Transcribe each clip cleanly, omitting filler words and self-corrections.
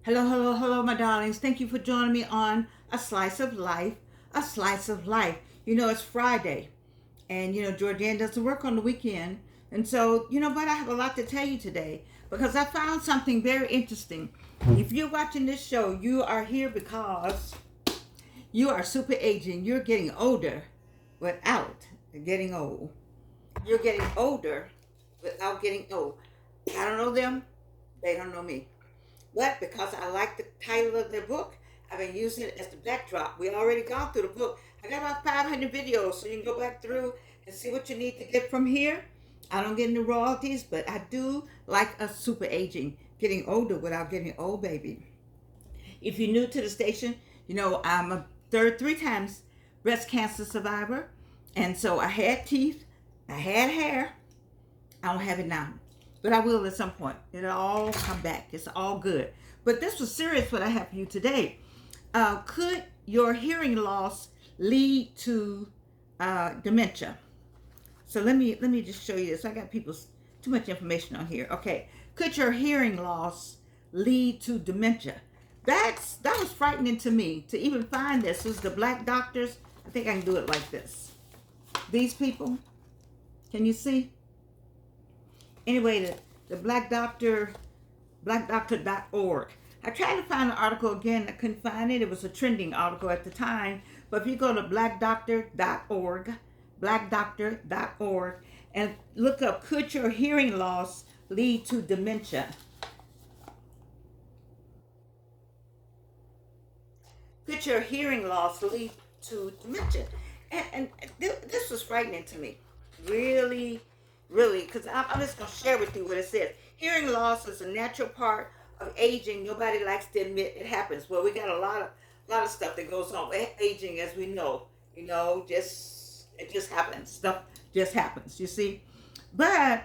Hello, hello, hello, my darlings. Thank you for joining me on A Slice of Life. A Slice of Life. You know, it's Friday, and Jordan doesn't work on the weekend. And so, but I have a lot to tell you today because I found something very interesting. If you're watching this show, you are here because you are super aging. You're getting older without getting old. You're getting older without getting old. I don't know them, they don't know me. But because I like the title of their book, I've been using it as the backdrop. We already gone through the book. I got about 500 videos, so you can go back through and see what you need to get from here. I don't get any royalties, but I do like a super aging, getting older without getting old, baby. If you're new to the station, I'm a three times breast cancer survivor. And so I had teeth, I had hair. I don't have it now, but I will at some point. It'll all come back. It's all good. But this was serious what I have for you today. Could your hearing loss lead to dementia? So let me just show you this. I got too much information on here. Okay. Could your hearing loss lead to dementia? That was frightening to me to even find this. This is the black doctors. I think I can do it like this. These people. Can you see? Anyway, the blackdoctor.org. I tried to find the article again. I couldn't find it. It was a trending article at the time. But if you go to blackdoctor.org, and look up, could your hearing loss lead to dementia? Could your hearing loss lead to dementia? And this was frightening to me. Really, because I'm just going to share with you what it says. Hearing loss is a natural part of aging. Nobody likes to admit it happens. Well, we got a lot of stuff that goes on with aging, as we know. It just happens. Stuff just happens, you see. But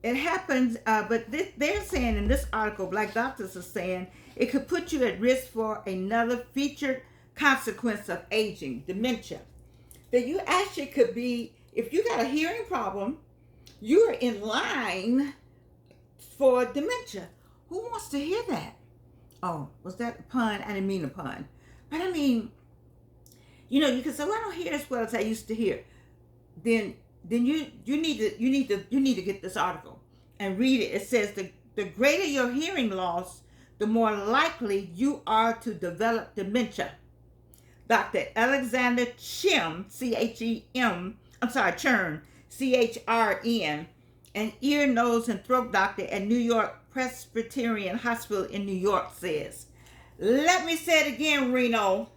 it happens, but they're saying in this article, black doctors are saying, it could put you at risk for another featured consequence of aging, dementia. That you actually could be, if you got a hearing problem, you're in line for dementia. Who wants to hear that? Oh, was that a pun? I didn't mean a pun. But I mean, you can say, well, I don't hear as well as I used to hear. Then you need to get this article and read it. It says the greater your hearing loss, the more likely you are to develop dementia. Dr. Alexander Chern, Chrn, an ear, nose, and throat doctor at New York Presbyterian Hospital in New York says, let me say it again, Reno.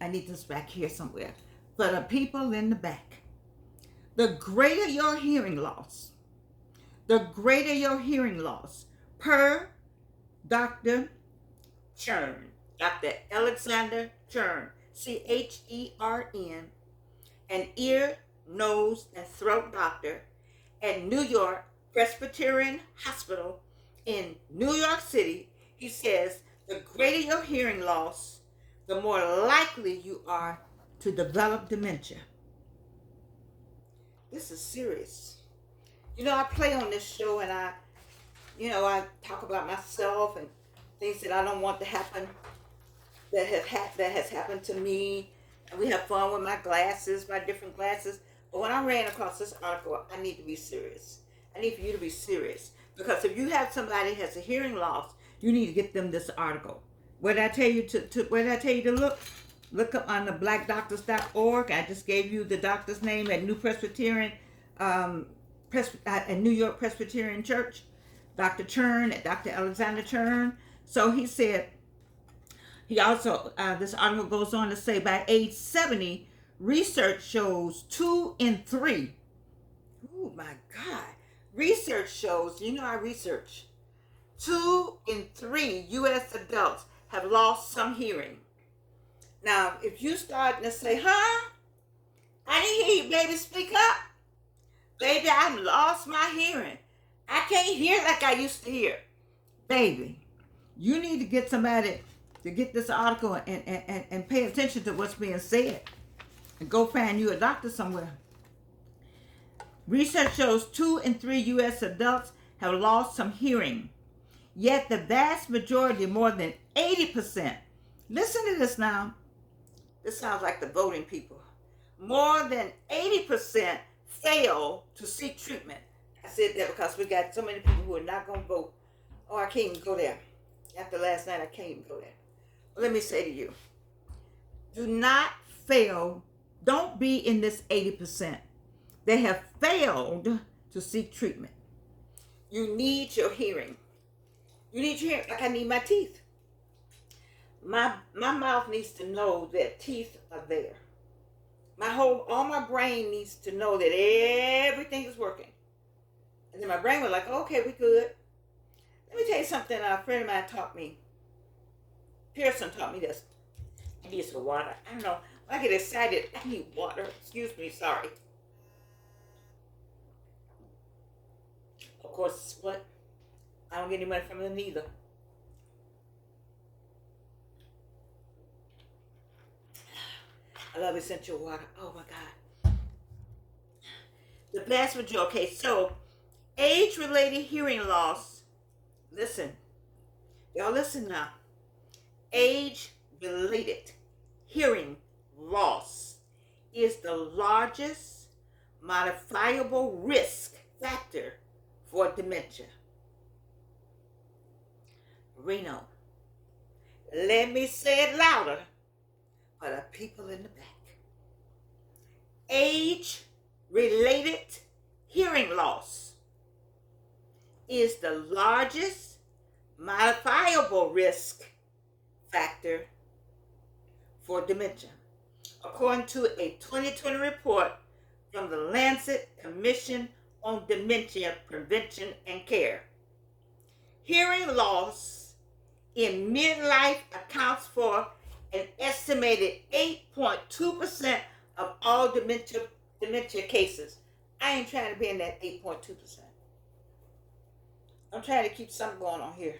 I need this back here somewhere. For the people in the back. The greater your hearing loss, per Dr. Chern, Dr. Alexander Chern, Chrn, an ear, nose, and throat doctor at New York Presbyterian Hospital in New York City. He says, the greater your hearing loss, the more likely you are to develop dementia. This is serious. I play on this show and I talk about myself and things that I don't want to happen that has happened to me. And we have fun with my different glasses. But when I ran across this article, I need to be serious. I need for you to be serious. Because if you have somebody that has a hearing loss, you need to get them this article. What did I tell you to look? Look up on the blackdoctors.org. I just gave you the doctor's name at New York Presbyterian Church. Dr. Chern, Dr. Alexander Chern. So he said, he also, this article goes on to say, by age 70, research shows 2 in 3. Oh my God. Research shows, I research. 2 in 3 U.S. adults have lost some hearing. Now, if you start to say, I didn't hear you, baby, speak up. Baby, I've lost my hearing. I can't hear like I used to hear. Baby, you need to get somebody to get this article and pay attention to what's being said. And go find you a doctor somewhere. Research shows 2 in 3 U.S. adults have lost some hearing. Yet the vast majority, more than 80%, listen to this now. This sounds like the voting people. More than 80% fail to seek treatment. I said that because we got so many people who are not going to vote. Oh, I can't even go there. After last night, I can't even go there. Well, let me say to you, do not fail. Don't be in this 80%. They have failed to seek treatment. You need your hearing. You need your hearing. Like I need my teeth. My mouth needs to know that teeth are there. All my brain needs to know that everything is working. And then my brain was like, okay, we good. Let me tell you something a friend of mine taught me. Pearson taught me this. I need some water. I don't know. When I get excited, I need water. Excuse me, sorry. Of course, what? I don't get any money from them either. I love essential water. Oh my God. The vast majority. Okay, so age-related hearing loss. Listen. Y'all listen now. Age-related hearing loss is the largest modifiable risk factor for dementia. Reno. Let me say it louder for the people in the back. Age-related hearing loss is the largest modifiable risk factor for dementia, according to a 2020 report from the Lancet Commission on Dementia Prevention and Care. Hearing loss in midlife accounts for an estimated 8.2% of all dementia cases. I ain't trying to be in that 8.2%. I'm trying to keep something going on here.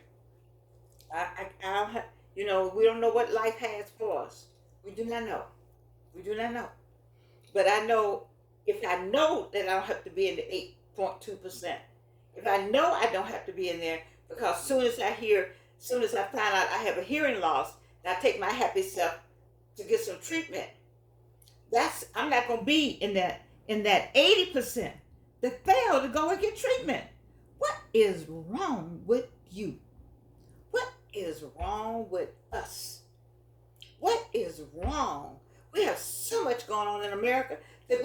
I don't have, we don't know what life has for us. We do not know. We do not know. But I know, if I know that I don't have to be in the 8.2%, if I know I don't have to be in there, because soon as I find out I have a hearing loss, and I take my happy self to get some treatment, I'm not going to be in that 80% that fail to go and get treatment. What is wrong with you? What is wrong with us? What is wrong? We have so much going on in America that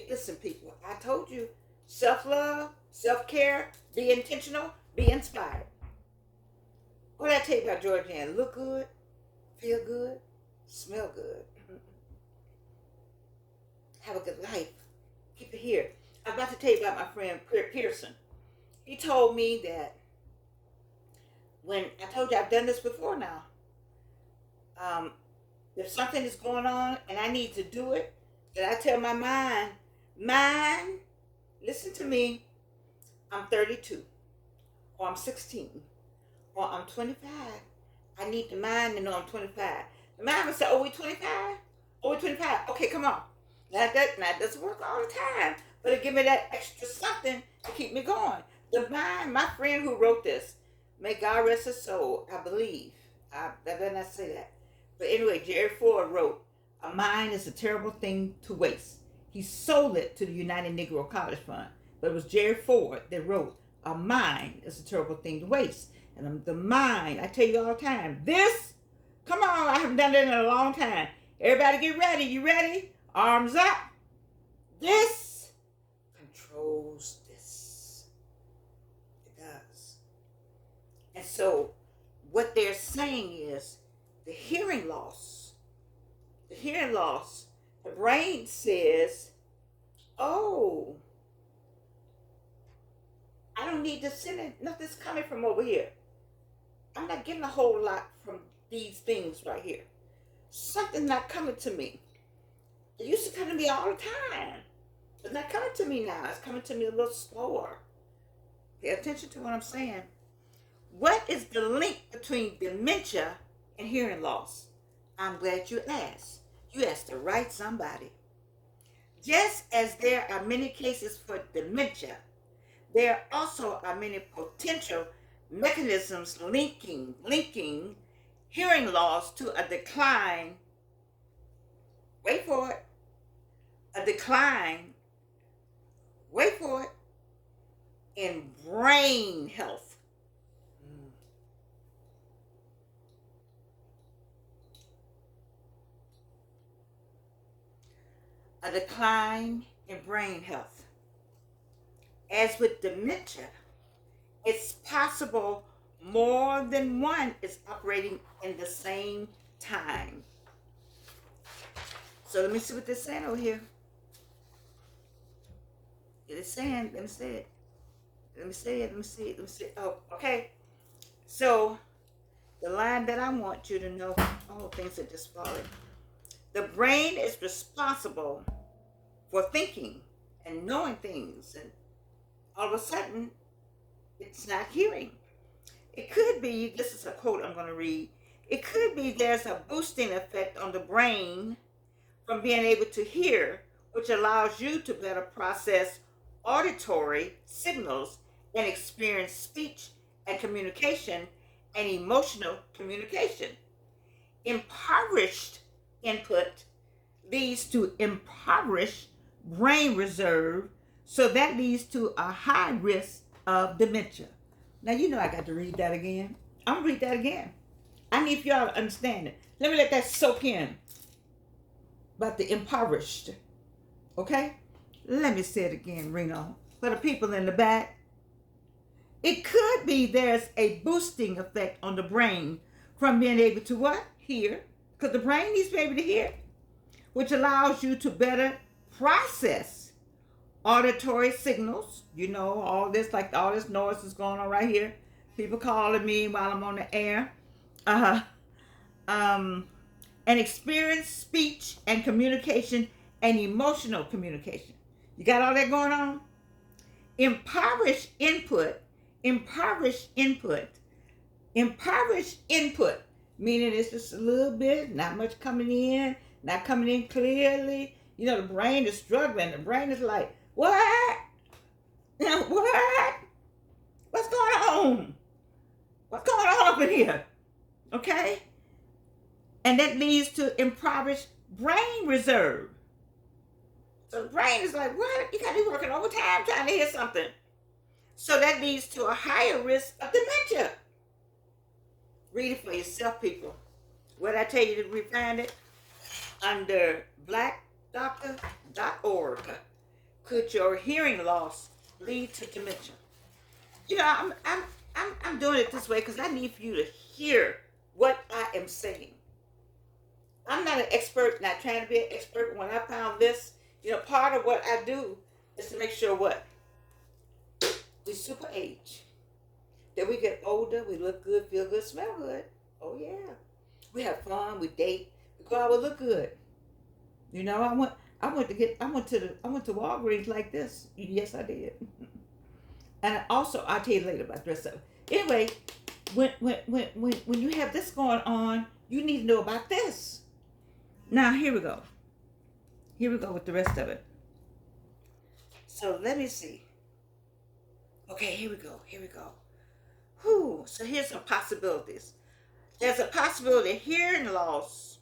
listen, people, I told you, self-love, self-care, be intentional, be inspired. What did I tell you about Georgiana? Look good, feel good, smell good. Have a good life. Keep it here. I'm about to tell you about my friend Pearson. He told me that when I told you I've done this before now. If something is going on and I need to do it, then I tell my mind, listen to me, I'm 32, or I'm 16, or I'm 25. I need the mind to know I'm 25. The mind will say, oh, we 25? Oh, we 25. Okay, come on. Now, that doesn't work all the time, but it give me that extra something to keep me going. The mind, my friend who wrote this, may God rest his soul, I believe. I better not say that. But anyway, Jerry Ford wrote, a mind is a terrible thing to waste. He sold it to the United Negro College Fund. But it was Jerry Ford that wrote, a mind is a terrible thing to waste. And the mind, I tell you all the time, come on, I haven't done that in a long time. Everybody get ready. You ready? Arms up. This controls this. It does. And so what they're saying is the hearing loss, the brain says, oh, I don't need to send it. Nothing's coming from over here. I'm not getting a whole lot from these things right here. Something's not coming to me. It used to come to me all the time. It's not coming to me now. It's coming to me a little slower. Pay attention to what I'm saying. What is the link between dementia and hearing loss? I'm glad you asked. You asked the right somebody. Just as there are many cases for dementia, there also are many potential mechanisms linking hearing loss to a decline, wait for it, a decline, wait for it, in brain health. A decline in brain health. As with dementia, it's possible more than one is operating in the same time. So let me see what they're saying over here. It is saying, let me say it. Let me see it. Oh, okay. So the line that I want you to know, oh, things are just falling. The brain is responsible for thinking and knowing things, and all of a sudden, it's not hearing. It could be, this is a quote I'm going to read, it could be there's a boosting effect on the brain from being able to hear, which allows you to better process auditory signals and experience speech and communication and emotional communication. Impoverished input leads to impoverished brain reserve, so that leads to a high risk of dementia. Now, you know I got to read that again. I'm going to read that again. I need for y'all to understand it. Let me let that soak in about the impoverished. Okay? Let me say it again, Reno. For the people in the back. It could be there's a boosting effect on the brain from being able to what? Hear. Because the brain needs to be able to hear, which allows you to better process auditory signals. You know, all this, like all this noise is going on right here. People calling me while I'm on the air. And experience speech and communication and emotional communication. You got all that going on? Impoverished input, meaning it's just a little bit, not much coming in, not coming in clearly. You know, the brain is struggling. The brain is like, what? What? What's going on? What's going on up in here? Okay? And that leads to impoverished brain reserve. So the brain is like, what? You got to be working overtime trying to hear something. So that leads to a higher risk of dementia. Read it for yourself, people. What I tell you to find it? Under blackdoctor.org. Could your hearing loss lead to dementia? You know, I'm doing it this way because I need for you to hear what I am saying. I'm not an expert, not trying to be an expert. When I found this, you know, part of what I do is to make sure what? We super age. That we get older, we look good, feel good, smell good. Oh yeah. We have fun, we date, we go out, we look good. You know, I went to Walgreens like this. Yes, I did. And also, I'll tell you later about the rest of it. Anyway, when you have this going on, you need to know about this. Now, here we go. Here we go with the rest of it. So let me see. Okay, here we go. Whew. So here's some possibilities. There's a possibility hearing loss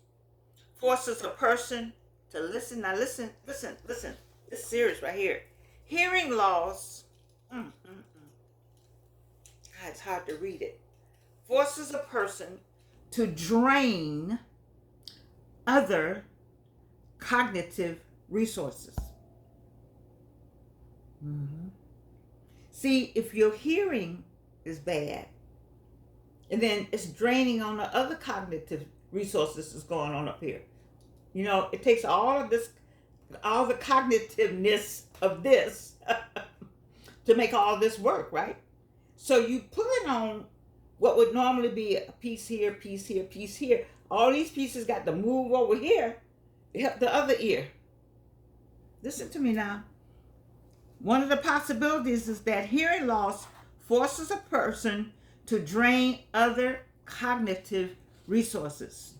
forces a person to listen. Now listen. This serious right here. Hearing loss, God, it's hard to read it. Forces a person to drain other cognitive resources. See, if your hearing is bad, and then it's draining on the other cognitive resources that's going on up here. You know, it takes all of this, all the cognitiveness of this to make all this work, right? So you put on what would normally be a piece here, piece here, piece here. All these pieces got to move over here to help the other ear. Listen to me now. One of the possibilities is that hearing loss forces a person to drain other cognitive resources.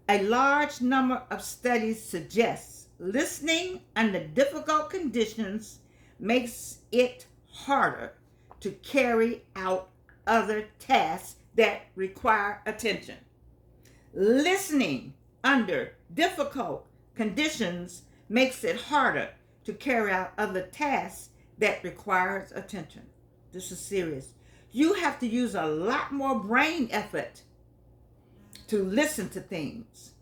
A large number of studies suggest listening under difficult conditions makes it harder to carry out other tasks that require attention. Listening under difficult conditions makes it harder to carry out other tasks that requires attention. This is serious. You have to use a lot more brain effort to listen to things.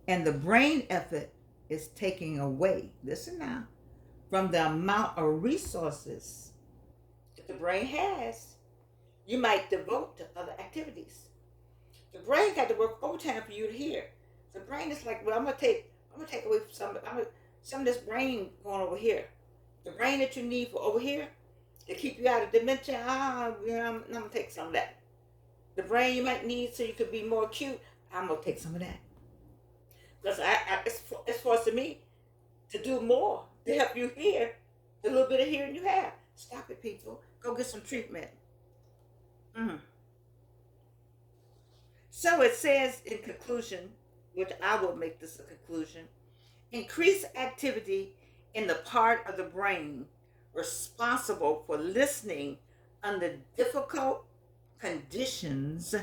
And the brain effort is taking away, listen now, from the amount of resources that the brain has. You might devote to other activities. The brain got to work overtime for you to hear. The brain is like, well, I'm gonna take away some of this brain going over here. The brain that you need for over here to keep you out of dementia. I'm gonna take some of that. The brain you might need so you could be more acute. I'm gonna take some of that because it's forcing me to do more to help you hear the little bit of hearing you have. Stop it, people. Go get some treatment. So it says in conclusion, which I will make this a conclusion, increase activity in the part of the brain responsible for listening under difficult conditions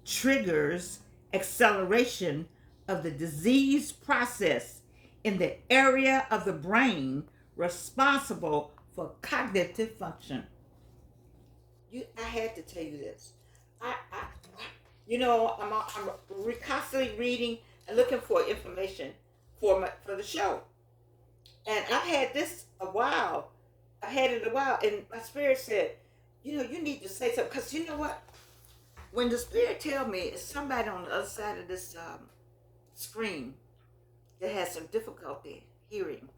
triggers acceleration of the disease process in the area of the brain responsible for cognitive function. I had to tell you this. I'm constantly reading and looking for information for the show, and I've had this a while. I had it a while, and my spirit said, you need to say something, because you know what? When the spirit tell me it's somebody on the other side of this screen that has some difficulty hearing,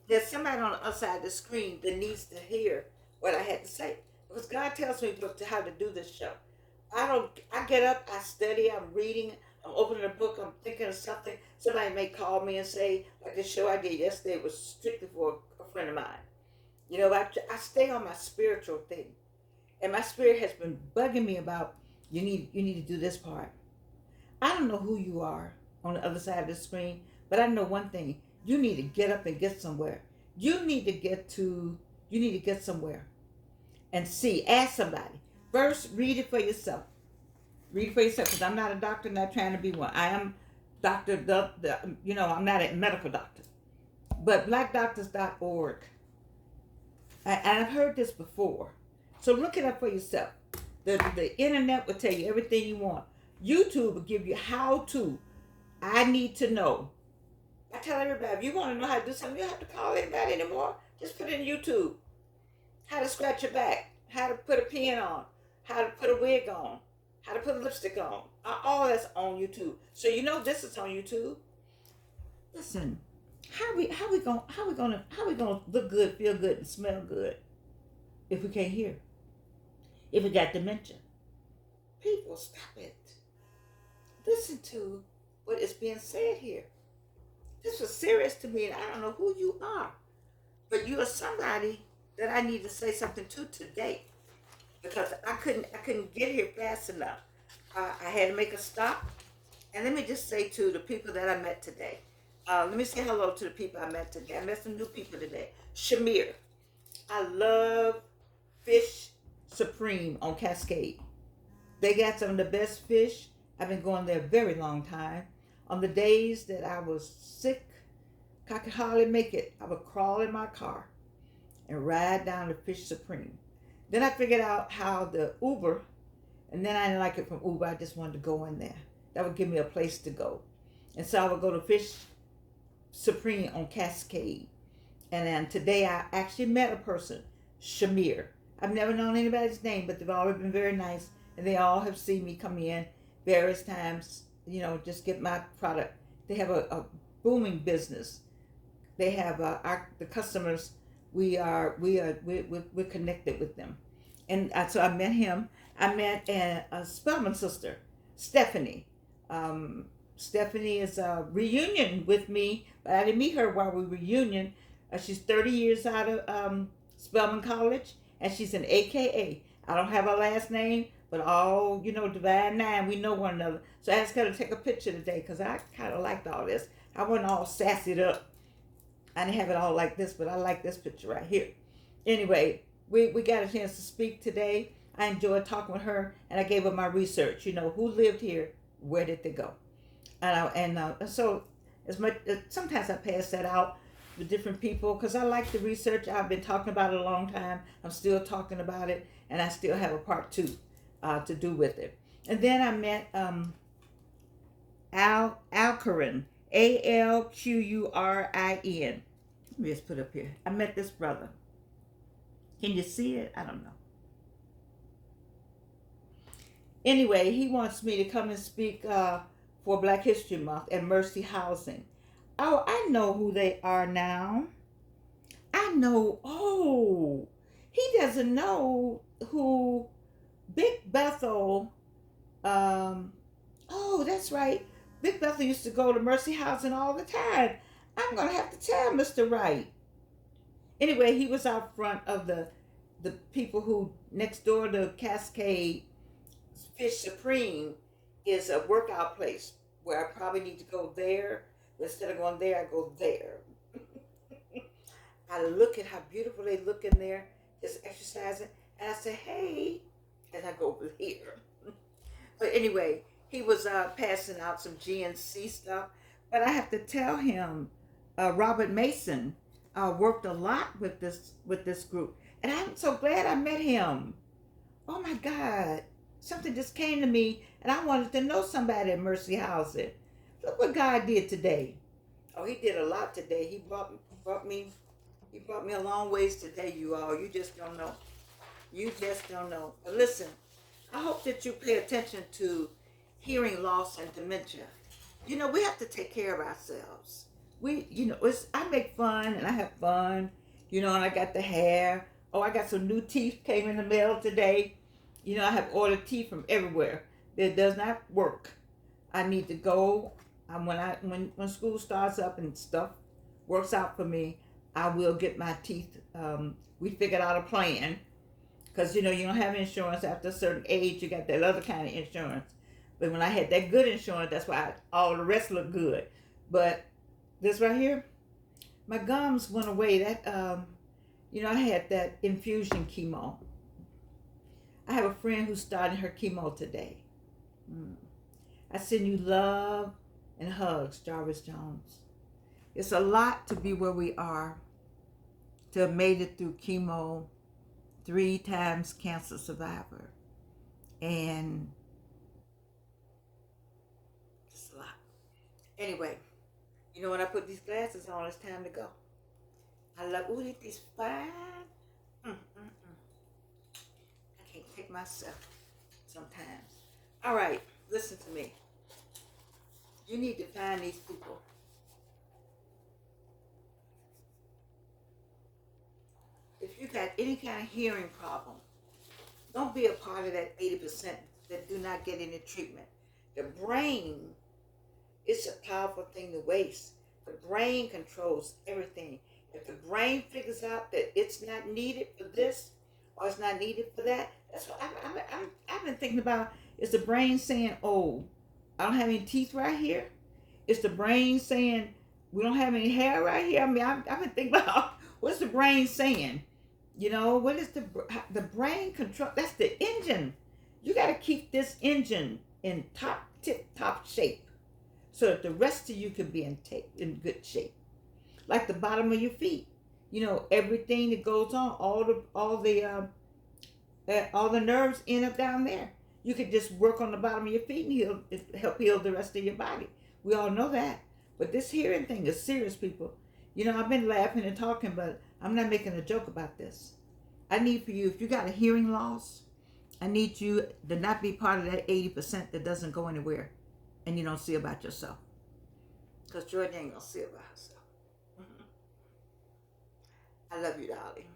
there's somebody on the other side of the screen that needs to hear what I had to say, because God tells me how to do this show. I get up, I study, I'm reading, I'm opening a book, I'm thinking of something. Somebody may call me and say, like the show I did yesterday was strictly for a friend of mine. I stay on my spiritual thing. And my spirit has been bugging me about, you need to do this part. I don't know who you are on the other side of the screen, but I know one thing. You need to get up and get somewhere. You need to get somewhere and see, ask somebody. First, read it for yourself. Read it for yourself, because I'm not a doctor, not trying to be one. I am doctor, I'm not a medical doctor. But blackdoctors.org. And I've heard this before. So look it up for yourself. The internet will tell you everything you want. YouTube will give you how to. I need to know. I tell everybody, if you want to know how to do something, you don't have to call anybody anymore. Just put it in YouTube. How to scratch your back. How to put a pin on. How to put a wig on. How to put lipstick on. All that's on YouTube. So this is on YouTube. Listen, how we gonna look good, feel good, and smell good if we can't hear? If we got dementia? People, stop it. Listen to what is being said here. This was serious to me, and I don't know who you are, but you are somebody that I need to say something to today, because I couldn't get here fast enough. I had to make a stop, and let me just say to the people that I met today. Let me say hello to the people I met today. I met some new people today. Shamir. I love Fish Supreme on Cascade. They got some of the best fish. I've been going there a very long time. On the days that I was sick, I could hardly make it. I would crawl in my car and ride down to Fish Supreme. Then I figured out how the Uber, and then I didn't like it from Uber. I just wanted to go in there. That would give me a place to go. And so I would go to Fish Supreme on Cascade. And then today I actually met a person, Shamir. I've never known anybody's name, but they've always been very nice. And they all have seen me come in various times, just get my product. They have a booming business. They have the customers. We're connected with them. And so I met him. I met a Spelman sister, Stephanie. Stephanie is a reunion with me, but I didn't meet her while we were reunion. She's 30 years out of Spelman College, and she's an AKA. I don't have her last name, but all, Divine Nine, we know one another. So I asked her to take a picture today, because I kind of liked all this. I wasn't all sassied up. I didn't have it all like this, but I like this picture right here. Anyway, we got a chance to speak today. I enjoyed talking with her, and I gave her my research. You know, who lived here, where did they go, and so as much sometimes I pass that out with different people because I like the research. I've been talking about it a long time. I'm still talking about it, and I still have a part two to do with it. And then I met Alcurin, Alqurin. Let me just put up here. I met this brother. Can you see it? I don't know. Anyway, he wants me to come and speak for Black History Month at Mercy Housing. Oh, I know who they are now. I know. Oh, he doesn't know who Big Bethel. Oh, that's right. Big Bethel used to go to Mercy Housing all the time. I'm gonna have to tell Mr. Wright. Anyway, he was out front of the people who next door to Cascade Fish Supreme is a workout place where I probably need to go there. But instead of going there, I go there. I look at how beautiful they look in there, just exercising, and I say, hey, and I go over here. But anyway, he was passing out some GNC stuff, but I have to tell him, Robert Mason worked a lot with this group, and I'm so glad I met him. Oh my God, something just came to me, and I wanted to know somebody at Mercy Housing. Look what God did today. Oh, He did a lot today. He brought me a long ways today, you all. You just don't know. You just don't know. But listen, I hope that you pay attention to hearing loss and dementia. You know, we have to take care of ourselves. I make fun and I have fun, and I got the hair. Oh, I got some new teeth came in the mail today. I have ordered teeth from everywhere. It does not work. I need to go. When school starts up and stuff works out for me, I will get my teeth. We figured out a plan because you don't have insurance after a certain age. You got that other kind of insurance. But when I had that good insurance, that's why all the rest looked good. But this right here, my gums went away. That I had that infusion chemo. I have a friend who's starting her chemo today. I send you love and hugs, Jarvis Jones. It's a lot to be where we are, to have made it through chemo, 3 times cancer survivor. And it's a lot. Anyway, when I put these glasses on, it's time to go. I love, these fine. I can't take myself sometimes. All right, listen to me. You need to find these people. If you got any kind of hearing problem, don't be a part of that 80% that do not get any treatment. The brain is a powerful thing to waste. The brain controls everything. If the brain figures out that it's not needed for this or it's not needed for that, that's what I've been thinking about. Is the brain saying, oh, I don't have any teeth right here? Is the brain saying, we don't have any hair right here? I mean, I've been thinking about, what's the brain saying? What is the brain control? That's the engine. You got to keep this engine in tip-top shape so that the rest of you can be in good shape. Like the bottom of your feet. Everything that goes on, all the nerves end up down there. You could just work on the bottom of your feet and help heal the rest of your body. We all know that. But this hearing thing is serious, people. I've been laughing and talking, but I'm not making a joke about this. I need for you, if you got a hearing loss, I need you to not be part of that 80% that doesn't go anywhere and you don't see about yourself. Because Jordan ain't going to see about herself. I love you, darling.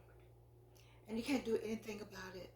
And you can't do anything about it.